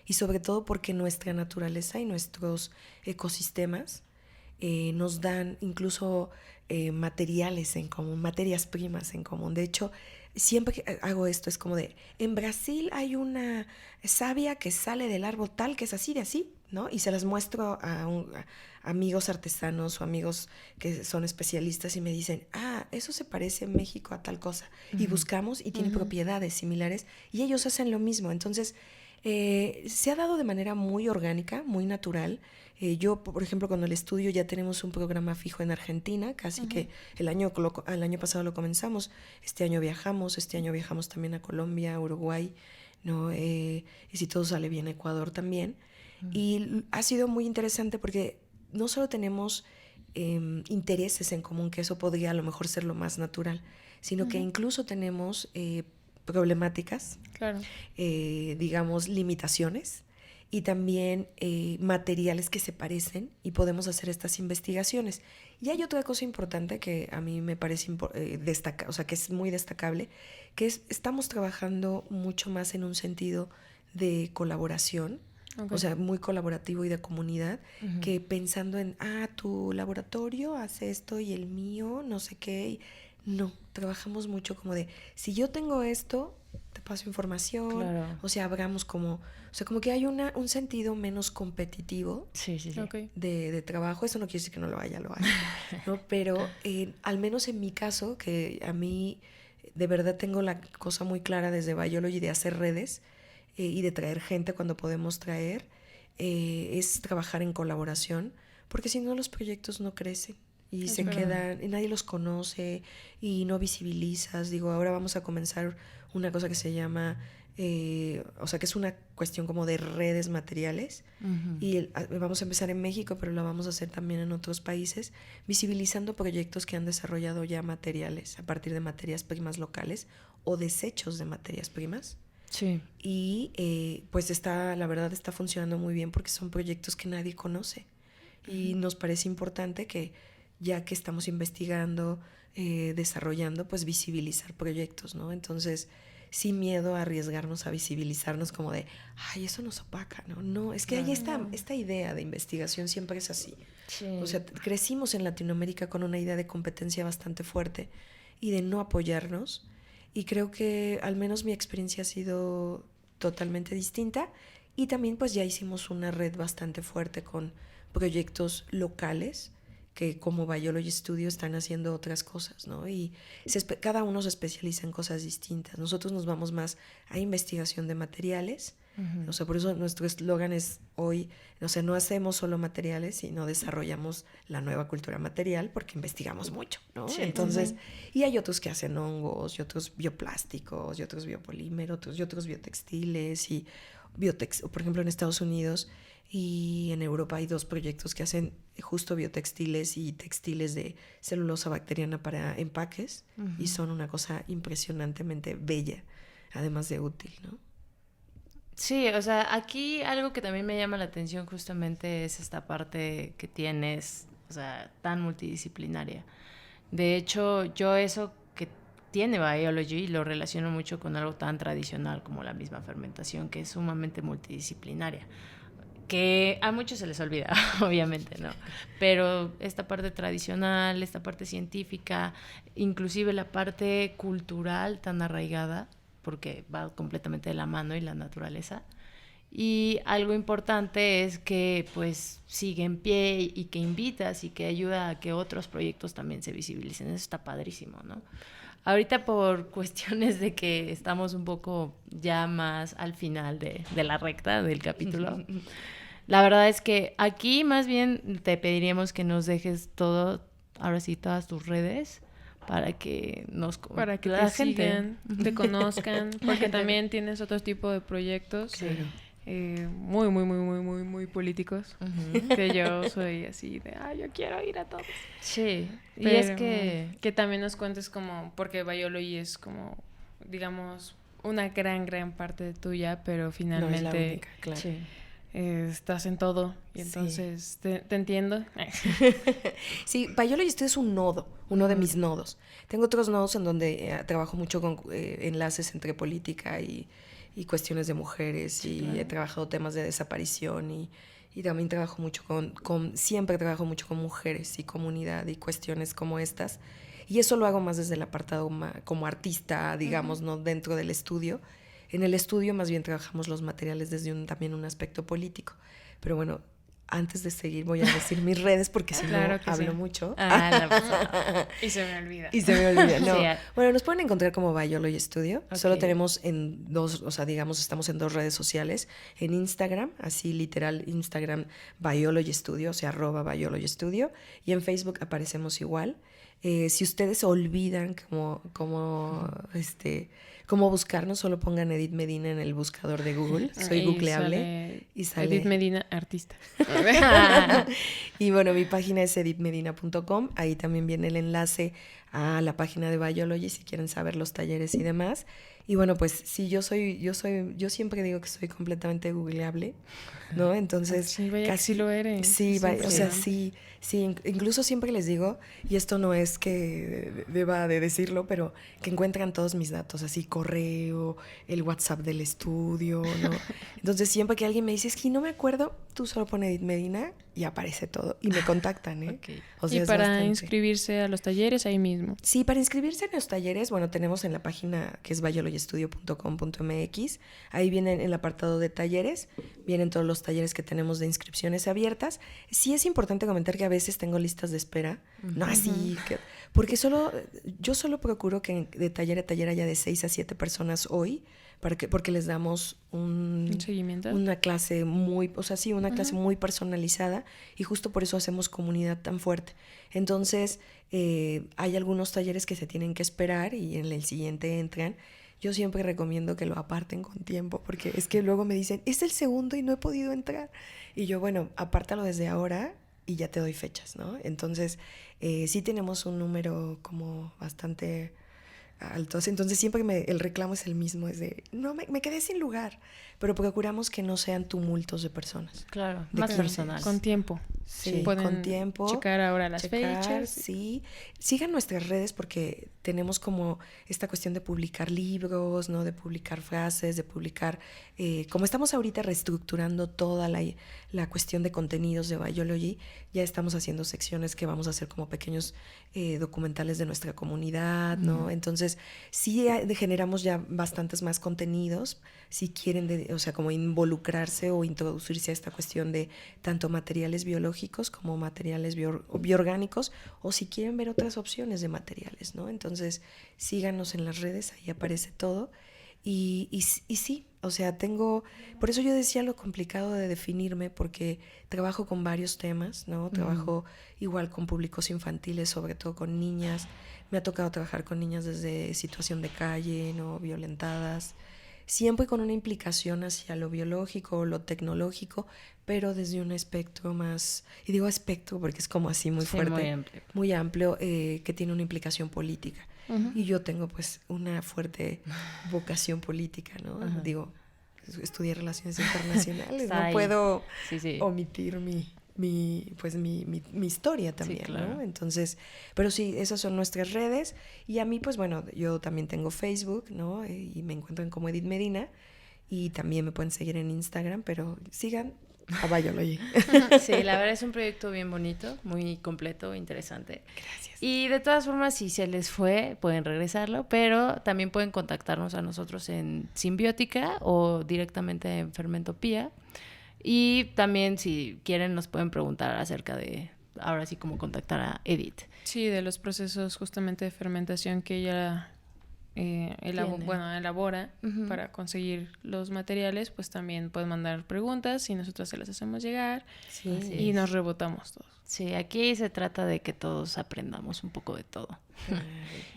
y sobre todo porque nuestra naturaleza y nuestros ecosistemas nos dan incluso materiales en común, materias primas en común. De hecho, siempre que hago esto es como de, en Brasil hay una savia que sale del árbol tal que es así de así, ¿no? Y se las muestro a amigos artesanos o amigos que son especialistas y me dicen, eso se parece en México a tal cosa. Y buscamos y tiene propiedades similares y ellos hacen lo mismo. Entonces, se ha dado de manera muy orgánica, muy natural. Yo, por ejemplo, con el estudio ya tenemos un programa fijo en Argentina, casi que el año pasado lo comenzamos, este año viajamos también a Colombia, a Uruguay, ¿no? Y si todo sale bien, Ecuador también. Y ha sido muy interesante porque no solo tenemos intereses en común, que eso podría a lo mejor ser lo más natural, sino que incluso tenemos problemáticas, claro, digamos, limitaciones y también materiales que se parecen y podemos hacer estas investigaciones. Y hay otra cosa importante que a mí me parece o sea, que es muy destacable, que estamos trabajando mucho más en un sentido de colaboración, o sea, muy colaborativo y de comunidad, que pensando en, tu laboratorio hace esto y el mío, no sé qué. No, trabajamos mucho como de, si yo tengo esto, te paso información, claro. O sea, hagamos como que hay un sentido menos competitivo okay, de trabajo. Eso no quiere decir que no lo haya, lo hay, ¿no? Pero al menos en mi caso, que a mí de verdad tengo la cosa muy clara desde Biology de hacer redes y de traer gente cuando podemos traer, es trabajar en colaboración, porque si no los proyectos no crecen. Y se quedan, y nadie los conoce y no visibilizas. Digo, ahora vamos a comenzar una cosa que se llama, o sea, que es una cuestión como de redes materiales. Y vamos a empezar en México, pero la vamos a hacer también en otros países, visibilizando proyectos que han desarrollado ya materiales a partir de materias primas locales o desechos de materias primas. Sí. Y pues la verdad está funcionando muy bien porque son proyectos que nadie conoce. Y nos parece importante que, ya que estamos investigando, desarrollando, pues visibilizar proyectos, ¿no? Entonces, sin miedo a arriesgarnos a visibilizarnos como de, eso nos opaca, ¿no? No, es que ahí esta idea de investigación siempre es así. Sí. O sea, crecimos en Latinoamérica con una idea de competencia bastante fuerte y de no apoyarnos. Y creo que al menos mi experiencia ha sido totalmente distinta. Y también pues ya hicimos una red bastante fuerte con proyectos locales que como Biology Studio están haciendo otras cosas, ¿no? Y cada uno se especializa en cosas distintas. Nosotros nos vamos más a investigación de materiales. O sea, por eso nuestro eslogan es hoy, o sea, no hacemos solo materiales, sino desarrollamos la nueva cultura material porque investigamos mucho, ¿no? Sí. Entonces, y hay otros que hacen hongos, y otros bioplásticos, y otros biopolímeros, y otros biotextiles, y por ejemplo, en Estados Unidos y en Europa hay 2 proyectos que hacen justo biotextiles y textiles de celulosa bacteriana para empaques, y son una cosa impresionantemente bella, además de útil, ¿no? Sí, o sea, aquí algo que también me llama la atención justamente es esta parte que tienes, o sea, tan multidisciplinaria. De hecho, yo eso que tiene Biology lo relaciono mucho con algo tan tradicional como la misma fermentación, que es sumamente multidisciplinaria, que a muchos se les olvida, obviamente, ¿no? Pero esta parte tradicional, esta parte científica, inclusive la parte cultural tan arraigada, porque va completamente de la mano y la naturaleza. Y algo importante es que pues sigue en pie y que invitas y que ayuda a que otros proyectos también se visibilicen. Eso está padrísimo, ¿no? Ahorita por cuestiones de que estamos un poco ya más al final de la recta del capítulo, la verdad es que aquí más bien te pediríamos que nos dejes todo, ahora sí, todas tus redes, para que la gente sigan, te conozcan, porque también tienes otro tipo de proyectos muy políticos, que yo soy así de, yo quiero ir a todos. Sí, pero y es que también nos cuentes como, porque Biology es como, digamos, una gran parte de tuya, pero finalmente no es la única, claro. Sí. Estás en todo y entonces sí. te entiendo. Sí, Biology Studio es uno de mis nodos. Tengo otros nodos en donde trabajo mucho con enlaces entre política y cuestiones de mujeres, sí, y claro. He trabajado temas de desaparición y también trabajo mucho siempre trabajo mucho con mujeres y comunidad y cuestiones como estas, y eso lo hago más desde el apartado como artista, digamos, no dentro del estudio. En el estudio más bien trabajamos los materiales desde también un aspecto político. Pero bueno, antes de seguir voy a decir mis redes porque si claro no hablo mucho. Y se me olvida. No. Sí. Bueno, nos pueden encontrar como Biology Studio. Okay. Solo tenemos en 2, o sea, digamos, estamos en 2 redes sociales. En Instagram, así literal, Instagram Biology Studio, o sea, @Biology Studio. Y en Facebook aparecemos igual. Si ustedes olvidan cómo buscarnos, solo pongan Edith Medina en el buscador de Google. Soy googleable. Y sale Edith Medina, artista. Y bueno, mi página es edithmedina.com. Ahí también viene el enlace a la página de Biology si quieren saber los talleres y demás. Y bueno, pues sí, yo siempre digo que soy completamente googleable, ¿no? Entonces, sí, casi lo eres. Sí, o sea, sí, incluso siempre les digo, y esto no es que deba de decirlo, pero que encuentran todos mis datos, así correo, el WhatsApp del estudio, ¿no? Entonces, siempre que alguien me dice, es que no me acuerdo, tú solo pones Edith Medina y aparece todo, y me contactan, ¿eh? Okay. O sea, y para inscribirse a los talleres ahí mismo. Sí, para inscribirse en los talleres, bueno, tenemos en la página que es biologystudio.com.mx, ahí viene en el apartado de talleres, vienen todos los talleres que tenemos de inscripciones abiertas. Sí es importante comentar que a veces tengo listas de espera, no así, porque yo solo procuro que de taller a taller haya de 6 a 7 personas hoy, porque les damos un seguimiento, una clase clase muy personalizada, y justo por eso hacemos comunidad tan fuerte. Entonces, hay algunos talleres que se tienen que esperar y en el siguiente entran. Yo siempre recomiendo que lo aparten con tiempo, porque es que luego me dicen, es el segundo y no he podido entrar. Y yo, bueno, apártalo desde ahora y ya te doy fechas, ¿no? Entonces, sí tenemos un número como bastante altos. Entonces siempre el reclamo es el mismo, es de, no, me quedé sin lugar, pero procuramos que no sean tumultos de personas. Claro, más personal. Con tiempo. Sí, pueden con tiempo. Checar ahora las fechas. Sí, sigan nuestras redes porque tenemos como esta cuestión de publicar libros, ¿no? De publicar frases, de publicar, como estamos ahorita reestructurando toda la cuestión de contenidos de Biology, ya estamos haciendo secciones que vamos a hacer como pequeños documentales de nuestra comunidad, ¿no? Entonces sí generamos ya bastantes más contenidos, si quieren, o sea, como involucrarse o introducirse a esta cuestión de tanto materiales biológicos como materiales bioorgánicos, o si quieren ver otras opciones de materiales, ¿no? Entonces síganos en las redes, ahí aparece todo. Y sí, o sea, por eso yo decía lo complicado de definirme, porque trabajo con varios temas, ¿no? Trabajo igual con públicos infantiles, sobre todo con niñas. Me ha tocado trabajar con niñas desde situación de calle, ¿no? Violentadas, siempre con una implicación hacia lo biológico o lo tecnológico, pero desde un espectro más, y digo espectro porque es como así muy fuerte, muy amplio, que tiene una implicación política. Y yo tengo pues una fuerte vocación política, ¿no? Digo, estudié relaciones internacionales, no puedo omitir mi historia también, sí, claro, ¿no? Entonces, pero sí, esas son nuestras redes. Y a mí, pues bueno, yo también tengo Facebook, ¿no? Y me encuentran como Edith Medina. Y también me pueden seguir en Instagram, pero sigan a Biology. Sí, la verdad es un proyecto bien bonito, muy completo, interesante. Gracias. Y de todas formas, si se les fue, pueden regresarlo, pero también pueden contactarnos a nosotros en Simbiótica o directamente en Fermentopía. Y también, si quieren, nos pueden preguntar acerca de, ahora sí, cómo contactar a Edith. Sí, de los procesos justamente de fermentación que ella elabora para conseguir los materiales, pues también pueden mandar preguntas y nosotros se las hacemos llegar y nos rebotamos todos. Sí, aquí se trata de que todos aprendamos un poco de todo.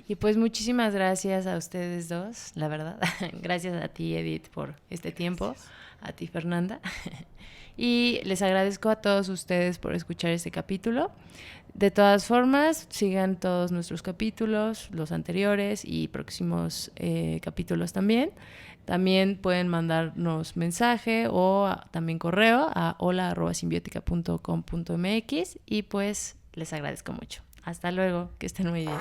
Y pues muchísimas gracias a ustedes dos, la verdad. Gracias a ti, Edith, por este tiempo. A ti, Fernanda. Y les agradezco a todos ustedes por escuchar este capítulo. De todas formas, sigan todos nuestros capítulos, los anteriores y próximos capítulos también. También pueden mandarnos mensaje o también correo a hola@simbiotica.com.mx y pues les agradezco mucho. Hasta luego, que estén muy bien.